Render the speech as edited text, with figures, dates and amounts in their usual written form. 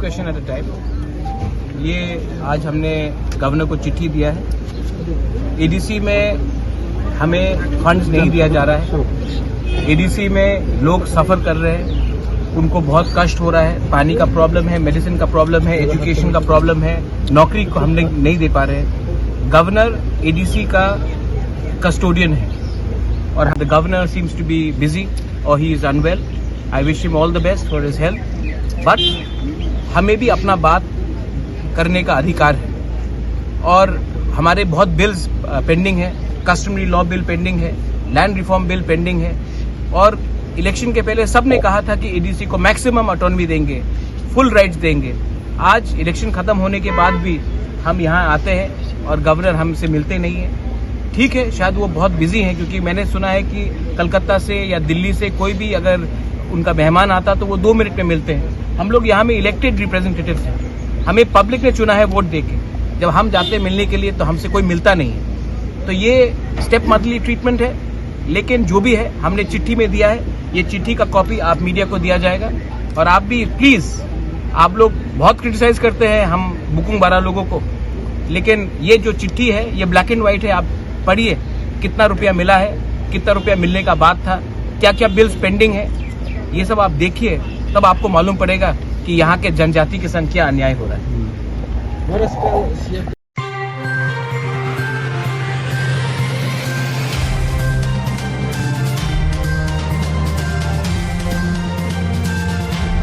Question at a time. ये आज हमने गवर्नर को चिट्ठी दिया है। एडीसी में हमें फंड्स नहीं दिया जा रहा है। एडीसी में लोग सफ़र कर रहे हैं, उनको बहुत कष्ट हो रहा है। पानी का प्रॉब्लम है, मेडिसिन का प्रॉब्लम है, एजुकेशन का प्रॉब्लम है, नौकरी को हम नहीं दे पा रहे हैं। गवर्नर एडीसी का कस्टोडियन है और the governor seems to be busy और he is unwell. I wish him all the best for his health, but हमें भी अपना बात करने का अधिकार है और हमारे बहुत बिल्स पेंडिंग है। कस्टमरी लॉ बिल पेंडिंग है, लैंड रिफॉर्म बिल पेंडिंग है और इलेक्शन के पहले सबने कहा था कि एडीसी को मैक्सिमम ऑटोनॉमी देंगे, फुल राइट्स देंगे। आज इलेक्शन खत्म होने के बाद भी हम यहाँ आते हैं और गवर्नर हमसे मिलते नहीं हैं। ठीक है, शायद वो बहुत बिजी हैं, क्योंकि मैंने सुना है कि कलकत्ता से या दिल्ली से कोई भी अगर उनका मेहमान आता तो वो 2 मिनट में मिलते हैं। हम लोग यहाँ में इलेक्टेड रिप्रेजेंटेटिव्स हैं, हमें पब्लिक ने चुना है वोट देके। जब हम जाते मिलने के लिए तो हमसे कोई मिलता नहीं है। तो ये स्टेप मदली ट्रीटमेंट है, लेकिन जो भी है हमने चिट्ठी में दिया है। ये चिट्ठी का कॉपी आप मीडिया को दिया जाएगा और आप भी प्लीज, आप लोग बहुत क्रिटिसाइज करते हैं हम बुकुंग बारा लोगों को, लेकिन ये जो चिट्ठी है ये ब्लैक एंड व्हाइट है। आप पढ़िए कितना रुपया मिला है, कितना रुपया मिलने का बात था, क्या क्या बिल्स पेंडिंग है, ये सब आप देखिए, तब आपको मालूम पड़ेगा कि यहाँ के जनजाति के संग क्या अन्याय हो रहा है।